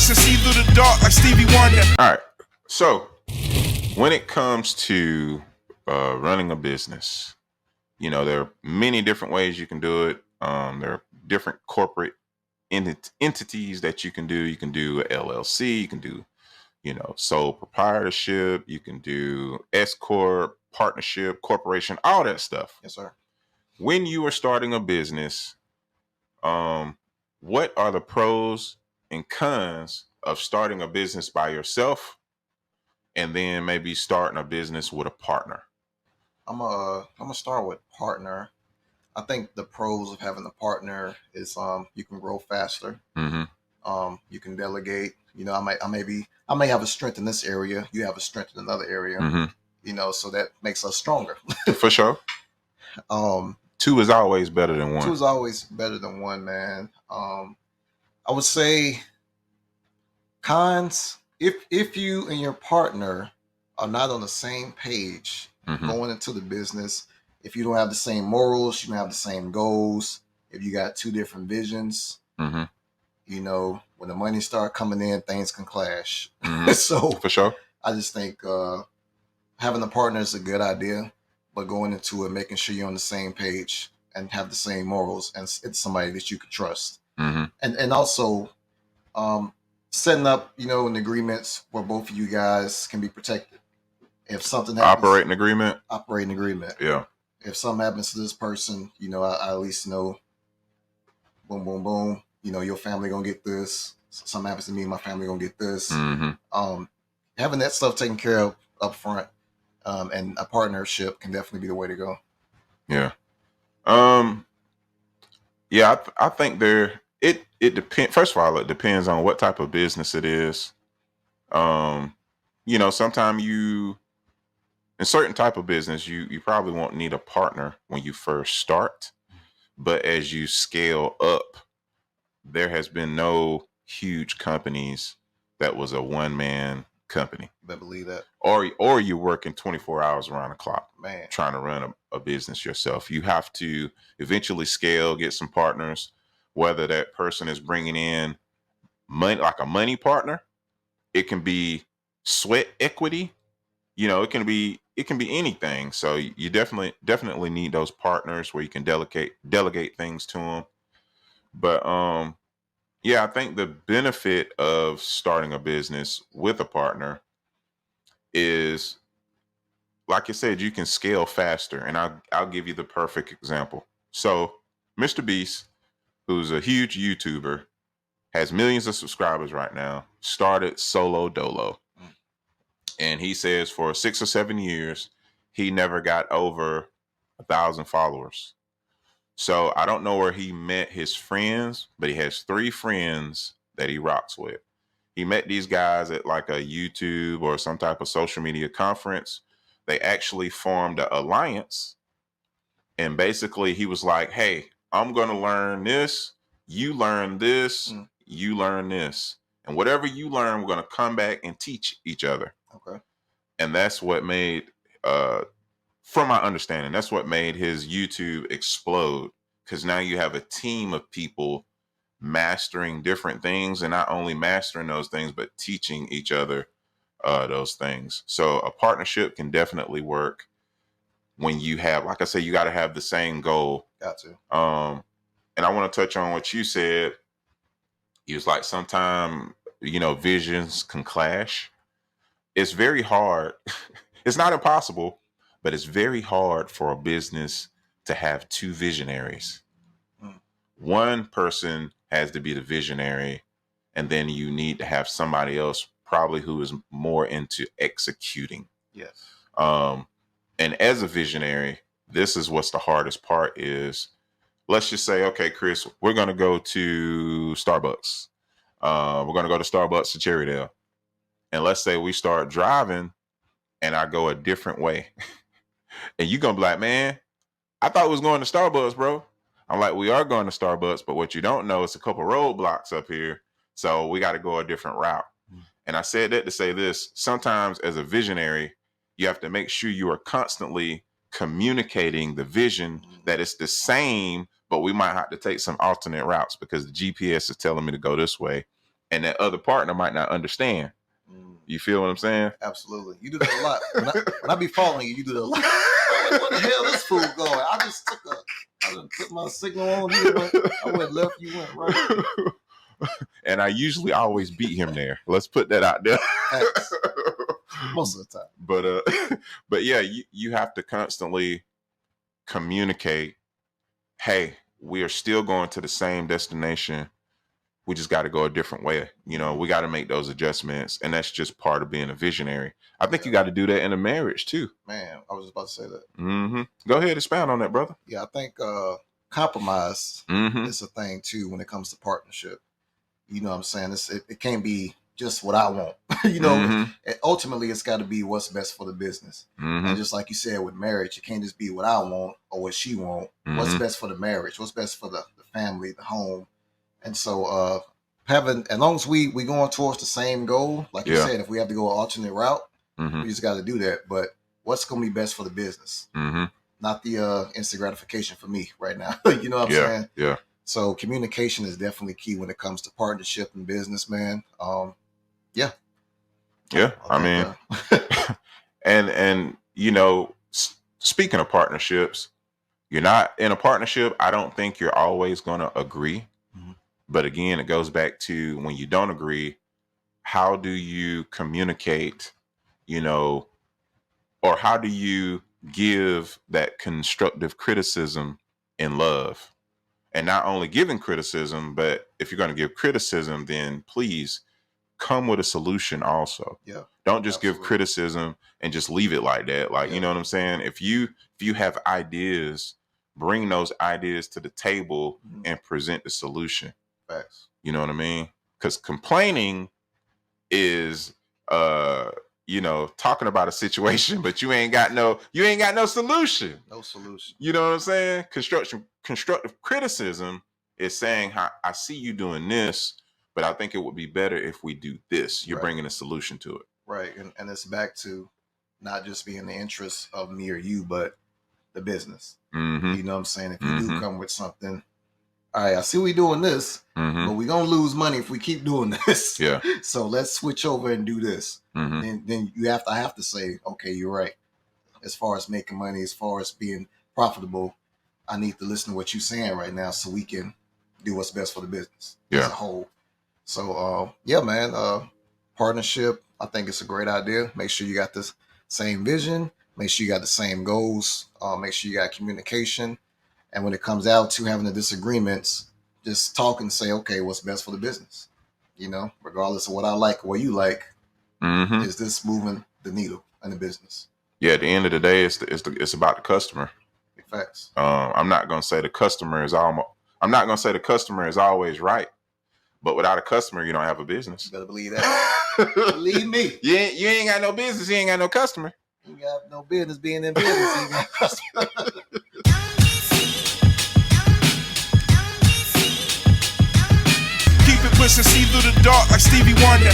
face and see through the dark like Stevie Wonder. All right. So when it comes to running a business, there are many different ways you can do it. There are different corporate entities that you can do. You can do a LLC. You can do, sole proprietorship. You can do S corp, partnership, corporation, all that stuff. Yes, sir. When you are starting a business, what are the pros and cons of starting a business by yourself, and then maybe starting a business with a partner? I'm gonna start with partner. I think the pros of having a partner is you can grow faster. Mm-hmm. You can delegate. I may have a strength in this area. You have a strength in another area. Mm-hmm. So that makes us stronger. For sure. Two is always better than one. Two is always better than one, man. I would say cons. If you and your partner are not on the same page going into the business, if you don't have the same morals, you don't have the same goals, if you got two different visions, when the money start coming in, things can clash. So for sure, I just think having a partner is a good idea, but going into it, making sure you're on the same page and have the same morals, and it's somebody that you can trust, and also setting up, an agreements where both of you guys can be protected. If something happens, operating agreement. Yeah. If something happens to this person, I at least know, boom, boom, boom, your family gonna get this. Something happens to me, my family gonna get this. Having that stuff taken care of up front, and a partnership can definitely be the way to go. Yeah. Yeah, I think it depends. First of all, it depends on what type of business it is. Sometimes in certain type of business, you probably won't need a partner when you first start, but as you scale up, there has been no huge companies that was a one-man company. I believe that. Or you're working 24 hours around the clock, man, trying to run a business yourself. You have to eventually scale, get some partners, whether that person is bringing in money, like a money partner. It can be sweat equity. It can be anything. So you definitely need those partners where you can delegate things to them. But yeah, I think the benefit of starting a business with a partner is, like I said, you can scale faster. And I'll give you the perfect example. So Mr. Beast, who's a huge YouTuber, has millions of subscribers right now, started solo dolo. And he says for 6 or 7 years, he never got over 1,000 followers. So I don't know where he met his friends, but he has 3 friends that he rocks with. He met these guys at like a YouTube or some type of social media conference. They actually formed an alliance. And basically he was like, hey, I'm going to learn this. You learn this. You learn this. And whatever you learn, we're going to come back and teach each other. Okay. And that's what made, from my understanding, that's what made his YouTube explode. Because now you have a team of people mastering different things, and not only mastering those things, but teaching each other those things. So a partnership can definitely work when you have, like I said, you got to have the same goal. Got to. And I want to touch on what you said. It was like sometimes, visions can clash. It's very hard. It's not impossible, but it's very hard for a business to have 2 visionaries. One person has to be the visionary, and then you need to have somebody else probably who is more into executing. Yes. And as a visionary, this is what's the hardest part is, let's just say, okay, Chris, we're going to go to Starbucks. We're going to go to Starbucks in Cherrydale. And let's say we start driving and I go a different way. And you're going to be like, man, I thought we was going to Starbucks, bro. I'm like, we are going to Starbucks, but what you don't know is a couple roadblocks up here. So we got to go a different route. And I said that to say this: sometimes as a visionary, you have to make sure you are constantly communicating the vision that it's the same, but we might have to take some alternate routes because the GPS is telling me to go this way. and that other partner might not understand. You feel what I'm saying? Absolutely. You do that a lot. When I be following you, you do that a lot. Where the hell this fool going? I just put my signal on. I went left, you went right. And I usually always beat him there. Let's put that out there. Most of the time. But yeah, you have to constantly communicate, hey, we are still going to the same destination. We just got to go a different way. You know, we got to make those adjustments. And that's just part of being a visionary. I think you got to do that in a marriage too. Man, I was just about to say that. Mm-hmm. Go ahead, expound on that, brother. Yeah, I think compromise is a thing too when it comes to partnership. You know what I'm saying? It can't be just what I want. You know, ultimately it's got to be what's best for the business. And just like you said with marriage, it can't just be what I want or what she want. What's best for the marriage? What's best for the family, the home? And so as long as we going towards the same goal, like you said, if we have to go an alternate route, we just got to do that. But what's going to be best for the business? Not the instant gratification for me right now. You know what I'm saying? Yeah. So communication is definitely key when it comes to partnership and business, man. Yeah. I mean, and you know, speaking of partnerships, you're not in a partnership. I don't think you're always going to agree. But again, it goes back to when you don't agree, how do you communicate, you know, or how do you give that constructive criticism in love? And not only giving criticism, but if you're going to give criticism, then please come with a solution also. Yeah. Don't just give criticism and just leave it like that. Like, you know what I'm saying? If you have ideas, bring those ideas to the table and present the solution. Facts. You know what I mean? Because complaining is you know, talking about a situation, but you ain't got no solution. No solution. You know what I'm saying? Constructive criticism is saying, I see you doing this, but I think it would be better if we do this. You're bringing a solution to it. Right. And it's back to not just being the interest of me or you, but the business. You know what I'm saying? If you do come with something, all right, I see we doing this, but we're going to lose money if we keep doing this. Yeah. So let's switch over and do this. Then I have to say, okay, you're right. As far as making money, as far as being profitable, I need to listen to what you're saying right now so we can do what's best for the business as a whole. So, yeah, man, partnership, I think it's a great idea. Make sure you got the same vision. Make sure you got the same goals. Make sure you got communication. And when it comes out to having the disagreements, just talk and say, okay, what's best for the business? You know, regardless of what I like or what you like, is this moving the needle in the business? Yeah, at the end of the day, it's about the customer. Facts. I'm not gonna say the customer is always right, but without a customer, you don't have a business. You better believe that. Believe me. You ain't got no business. You ain't got no customer. You got no business being in business. You ain't got customer. Keep it pushing, see through the dark like Stevie Wonder.